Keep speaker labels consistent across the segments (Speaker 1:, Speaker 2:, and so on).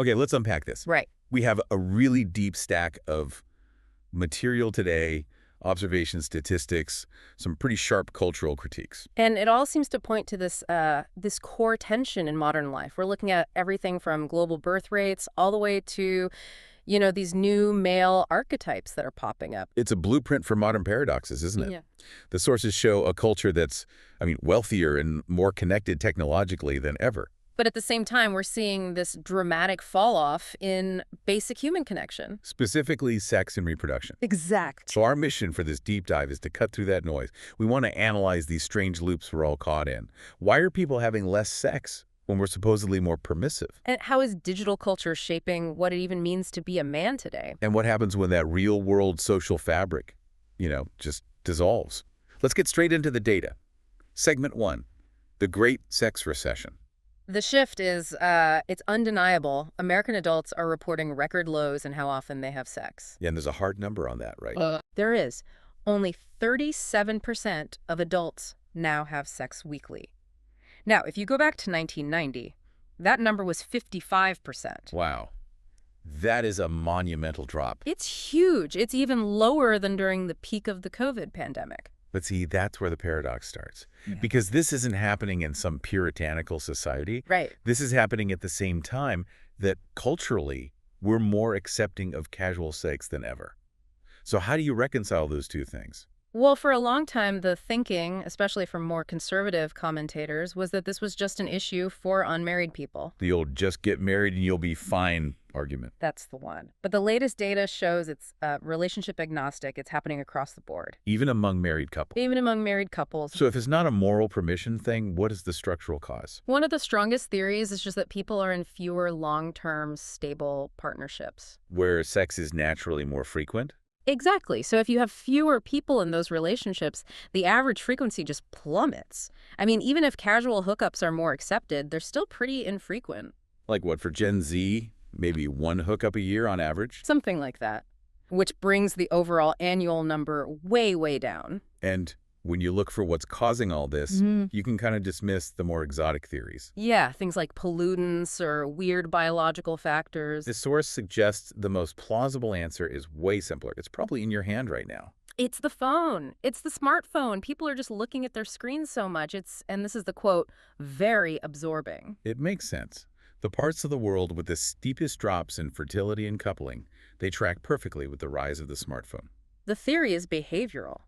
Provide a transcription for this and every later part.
Speaker 1: Okay, let's unpack this.
Speaker 2: Right.
Speaker 1: We have a really deep stack of material today, observation statistics, some pretty sharp cultural critiques.
Speaker 2: And it all seems to point to this core tension in modern life. We're looking at everything from global birth rates all the way to, these new male archetypes that are popping up.
Speaker 1: It's a blueprint for modern paradoxes, isn't it?
Speaker 2: Yeah.
Speaker 1: The sources show a culture that's, wealthier and more connected technologically than ever.
Speaker 2: But at the same time, we're seeing this dramatic fall off in basic human connection.
Speaker 1: Specifically, sex and reproduction.
Speaker 2: Exact.
Speaker 1: So our mission for this deep dive is to cut through that noise. We want to analyze these strange loops we're all caught in. Why are people having less sex when we're supposedly more permissive?
Speaker 2: And how is digital culture shaping what it even means to be a man today?
Speaker 1: And what happens when that real-world social fabric, just dissolves? Let's get straight into the data. Segment 1, the Great Sex Recession.
Speaker 2: The shift is, it's undeniable. American adults are reporting record lows in how often they have sex.
Speaker 1: Yeah, and there's a hard number on that, right?
Speaker 2: There is. Only 37% of adults now have sex weekly. Now, if you go back to 1990, that number was 55%.
Speaker 1: Wow. That is a monumental drop.
Speaker 2: It's huge. It's even lower than during the peak of the COVID pandemic.
Speaker 1: But see, that's where the paradox starts.
Speaker 2: Yeah.
Speaker 1: Because this isn't happening in some puritanical society.
Speaker 2: Right.
Speaker 1: This is happening at the same time that culturally we're more accepting of casual sex than ever. So how do you reconcile those two things?
Speaker 2: Well, for a long time, the thinking, especially from more conservative commentators, was that this was just an issue for unmarried people.
Speaker 1: The old just get married and you'll be fine argument.
Speaker 2: That's the one. But the latest data shows it's relationship agnostic. It's happening across the board.
Speaker 1: Even among married couples.
Speaker 2: Even among married couples.
Speaker 1: So if it's not a moral permission thing, what is the structural cause?
Speaker 2: One of the strongest theories is just that people are in fewer long-term, stable partnerships.
Speaker 1: Where sex is naturally more frequent?
Speaker 2: Exactly. So if you have fewer people in those relationships, the average frequency just plummets. I mean, even if casual hookups are more accepted, they're still pretty infrequent.
Speaker 1: Like what, for Gen Z? Maybe one hookup a year on average?
Speaker 2: Something like that, which brings the overall annual number way, way down.
Speaker 1: And when you look for what's causing all this, you can kind of dismiss the more exotic theories.
Speaker 2: Yeah, things like pollutants or weird biological factors.
Speaker 1: The source suggests the most plausible answer is way simpler. It's probably in your hand right now.
Speaker 2: It's the phone. It's the smartphone. People are just looking at their screens so much. It's, and this is the quote, very absorbing.
Speaker 1: It makes sense. The parts of the world with the steepest drops in fertility and coupling, they track perfectly with the rise of the smartphone.
Speaker 2: The theory is behavioral.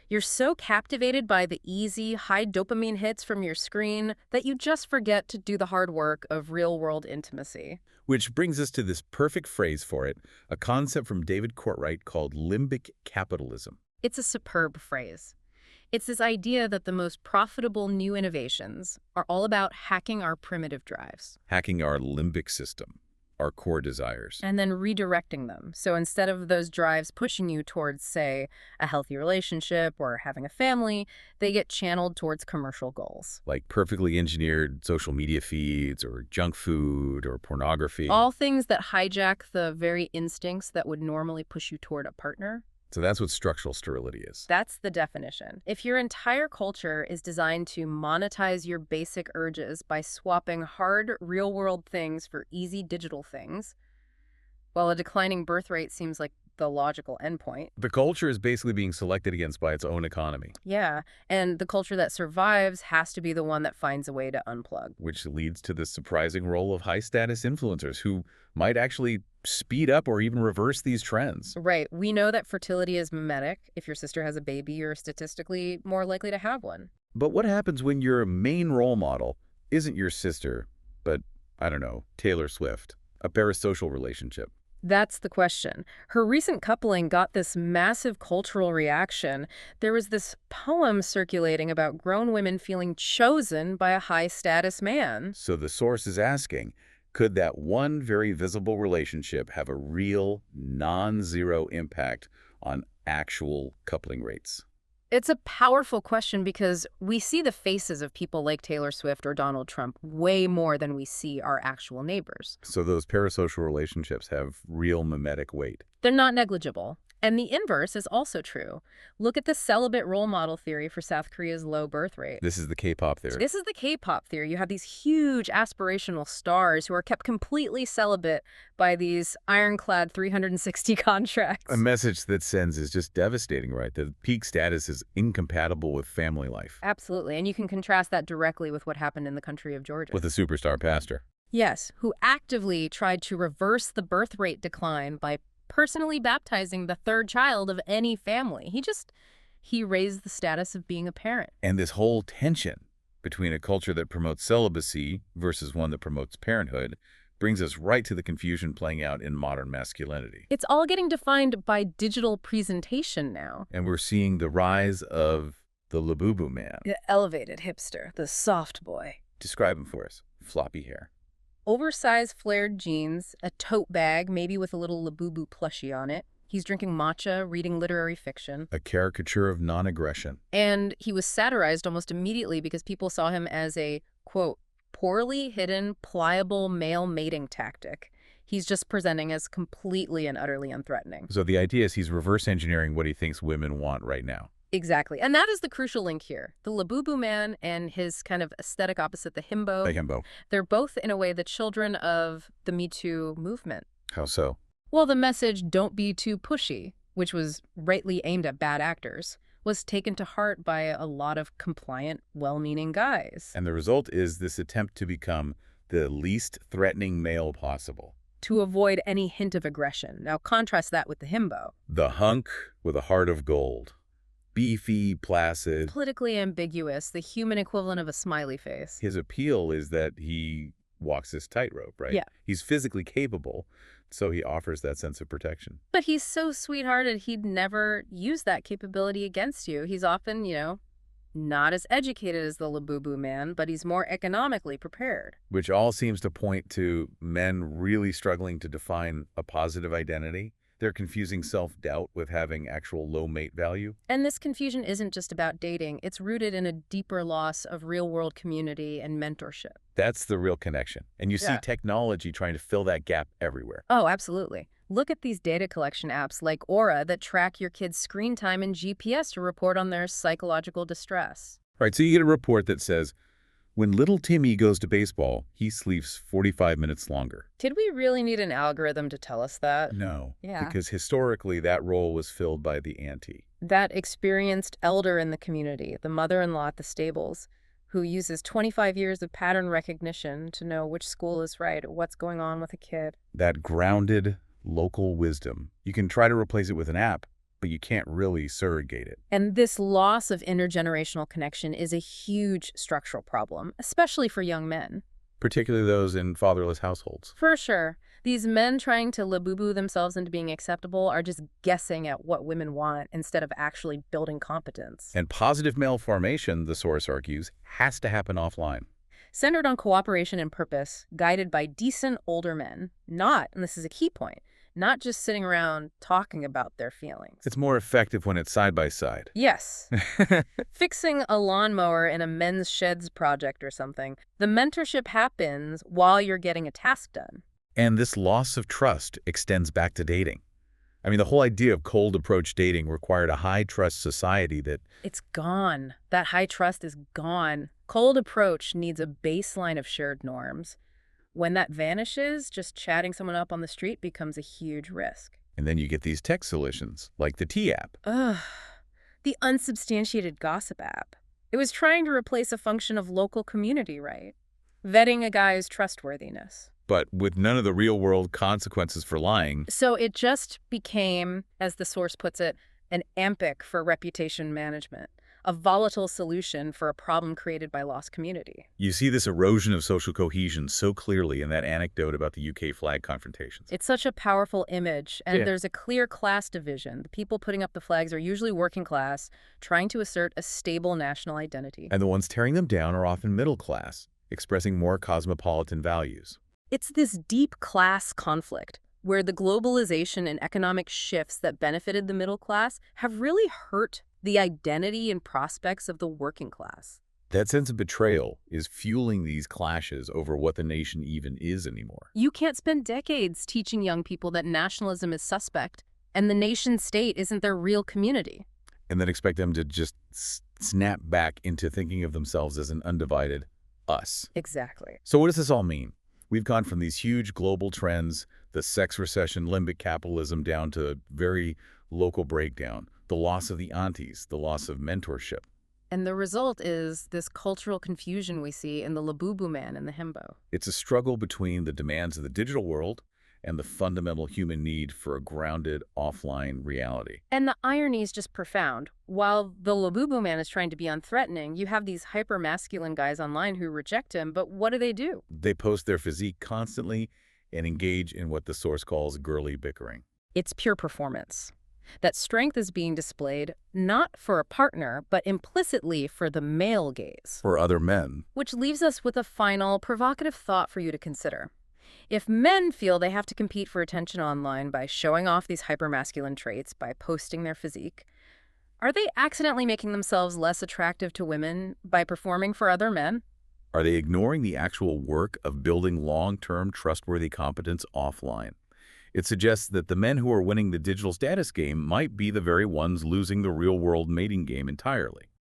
Speaker 2: You're so captivated by the easy, high dopamine hits from your screen that you just forget to do the hard work of real-world intimacy.
Speaker 1: Which brings us to this perfect phrase for it, a concept from David Courtwright called limbic capitalism.
Speaker 2: It's a superb phrase. It's this idea that the most profitable new innovations are all about hacking our primitive drives.
Speaker 1: Hacking our limbic system, our core desires.
Speaker 2: And then redirecting them. So instead of those drives pushing you towards, say, a healthy relationship or having a family, they get channeled towards commercial goals.
Speaker 1: Like perfectly engineered social media feeds or junk food or pornography.
Speaker 2: All things that hijack the very instincts that would normally push you toward a partner.
Speaker 1: So that's what structural sterility is.
Speaker 2: That's the definition. If your entire culture is designed to monetize your basic urges by swapping hard, real-world things for easy digital things, well, a declining birth rate seems like the logical endpoint.
Speaker 1: The culture is basically being selected against by its own economy.
Speaker 2: Yeah, and the culture that survives has to be the one that finds a way to unplug.
Speaker 1: Which leads to the surprising role of high-status influencers who might actually speed up or even reverse these trends.
Speaker 2: Right. We know that fertility is mimetic. If your sister has a baby, you're statistically more likely to have one.
Speaker 1: But what happens when your main role model isn't your sister, but, I don't know, Taylor Swift, a parasocial relationship?
Speaker 2: That's the question. Her recent coupling got this massive cultural reaction. There was this poem circulating about grown women feeling chosen by a high-status man.
Speaker 1: So the source is asking, could that one very visible relationship have a real, non-zero impact on actual coupling rates?
Speaker 2: It's a powerful question because we see the faces of people like Taylor Swift or Donald Trump way more than we see our actual neighbors.
Speaker 1: So those parasocial relationships have real mimetic weight.
Speaker 2: They're not negligible. And the inverse is also true. Look at the celibate role model theory for South Korea's low birth rate.
Speaker 1: This is the K-pop theory.
Speaker 2: This is the K-pop theory. You have these huge aspirational stars who are kept completely celibate by these ironclad 360 contracts.
Speaker 1: A message that sends is just devastating, right? The peak status is incompatible with family life.
Speaker 2: Absolutely. And you can contrast that directly with what happened in the country of Georgia.
Speaker 1: With a superstar pastor.
Speaker 2: Yes, who actively tried to reverse the birth rate decline by personally baptizing the third child of any family. He raised the status of being a parent.
Speaker 1: And this whole tension between a culture that promotes celibacy versus one that promotes parenthood brings us right to the confusion playing out in modern masculinity.
Speaker 2: It's all getting defined by digital presentation now.
Speaker 1: And we're seeing the rise of the Labubu man.
Speaker 2: The elevated hipster, the soft boy.
Speaker 1: Describe him for us. Floppy hair.
Speaker 2: Oversized flared jeans, a tote bag, maybe with a little Labubu plushie on it. He's drinking matcha, reading literary fiction.
Speaker 1: A caricature of non-aggression.
Speaker 2: And he was satirized almost immediately because people saw him as a, quote, poorly hidden, pliable male mating tactic. He's just presenting as completely and utterly unthreatening.
Speaker 1: So the idea is he's reverse engineering what he thinks women want right now.
Speaker 2: Exactly. And that is the crucial link here. The Labubu man and his kind of aesthetic opposite, the himbo.
Speaker 1: The himbo.
Speaker 2: They're both, in a way, the children of the Me Too movement.
Speaker 1: How so?
Speaker 2: Well, the message, don't be too pushy, which was rightly aimed at bad actors, was taken to heart by a lot of compliant, well-meaning guys.
Speaker 1: And the result is this attempt to become the least threatening male possible.
Speaker 2: To avoid any hint of aggression. Now, contrast that with the himbo.
Speaker 1: The hunk with a heart of gold. Beefy, placid.
Speaker 2: Politically ambiguous, the human equivalent of a smiley face.
Speaker 1: His appeal is that he walks this tightrope, right?
Speaker 2: Yeah.
Speaker 1: He's physically capable, so he offers that sense of protection.
Speaker 2: But he's so sweethearted, he'd never use that capability against you. He's often, not as educated as the Labubu man, but he's more economically prepared.
Speaker 1: Which all seems to point to men really struggling to define a positive identity. They're confusing self-doubt with having actual low mate value.
Speaker 2: And this confusion isn't just about dating. It's rooted in a deeper loss of real-world community and mentorship.
Speaker 1: That's the real connection. And you see technology trying to fill that gap everywhere.
Speaker 2: Oh, absolutely. Look at these data collection apps like Aura that track your kids' screen time and GPS to report on their psychological distress.
Speaker 1: Right, so you get a report that says, when little Timmy goes to baseball, he sleeps 45 minutes longer.
Speaker 2: Did we really need an algorithm to tell us that?
Speaker 1: No,
Speaker 2: Yeah.
Speaker 1: because historically that role was filled by the auntie.
Speaker 2: That experienced elder in the community, the mother-in-law at the stables, who uses 25 years of pattern recognition to know which school is right or what's going on with a kid.
Speaker 1: That grounded local wisdom. You can try to replace it with an app, but you can't really surrogate it.
Speaker 2: And this loss of intergenerational connection is a huge structural problem, especially for young men.
Speaker 1: Particularly those in fatherless households.
Speaker 2: For sure. These men trying to labubu themselves into being acceptable are just guessing at what women want instead of actually building competence.
Speaker 1: And positive male formation, the source argues, has to happen offline.
Speaker 2: Centered on cooperation and purpose, guided by decent older men. Not, and this is a key point, not just sitting around talking about their feelings.
Speaker 1: It's more effective when it's side by side.
Speaker 2: Yes. Fixing a lawnmower in a men's sheds project or something. The mentorship happens while you're getting a task done.
Speaker 1: And this loss of trust extends back to dating. I mean, the whole idea of cold approach dating required a high-trust society that...
Speaker 2: It's gone. That high trust is gone. Cold approach needs a baseline of shared norms. When that vanishes, just chatting someone up on the street becomes a huge risk.
Speaker 1: And then you get these tech solutions, like the T app.
Speaker 2: Ugh. The unsubstantiated gossip app. It was trying to replace a function of local community, right? Vetting a guy's trustworthiness.
Speaker 1: But with none of the real-world consequences for lying.
Speaker 2: So it just became, as the source puts it, an AMPIC for reputation management, a volatile solution for a problem created by lost community.
Speaker 1: You see this erosion of social cohesion so clearly in that anecdote about the UK flag confrontations.
Speaker 2: It's such a powerful image, and there's a clear class division. The people putting up the flags are usually working class, trying to assert a stable national identity.
Speaker 1: And the ones tearing them down are often middle class, expressing more cosmopolitan values.
Speaker 2: It's this deep class conflict where the globalization and economic shifts that benefited the middle class have really hurt the identity and prospects of the working class.
Speaker 1: That sense of betrayal is fueling these clashes over what the nation even is anymore.
Speaker 2: You can't spend decades teaching young people that nationalism is suspect And the nation state isn't their real community.
Speaker 1: and then expect them to just snap back into thinking of themselves as an undivided us.
Speaker 2: Exactly.
Speaker 1: So what does this all mean? We've gone from these huge global trends, the sex recession, limbic capitalism, down to very local breakdown, the loss of the aunties, the loss of mentorship.
Speaker 2: And the result is this cultural confusion we see in the Labubu man and the himbo.
Speaker 1: It's a struggle between the demands of the digital world and the fundamental human need for a grounded offline reality.
Speaker 2: And the irony is just profound. While the Labubu man is trying to be unthreatening, you have these hyper-masculine guys online who reject him, but what do?
Speaker 1: They post their physique constantly and engage in what the source calls girly bickering.
Speaker 2: It's pure performance. That strength is being displayed not for a partner, but implicitly for the male gaze.
Speaker 1: For other men,
Speaker 2: Which leaves us with a final, provocative thought for you to consider. If men feel they have to compete for attention online by showing off these hypermasculine traits, by posting their physique, are they accidentally making themselves less attractive to women by performing for other men?
Speaker 1: are they ignoring the actual work of building long-term trustworthy competence offline? It suggests that the men who are winning the digital status game might be the very ones losing the real-world mating game entirely.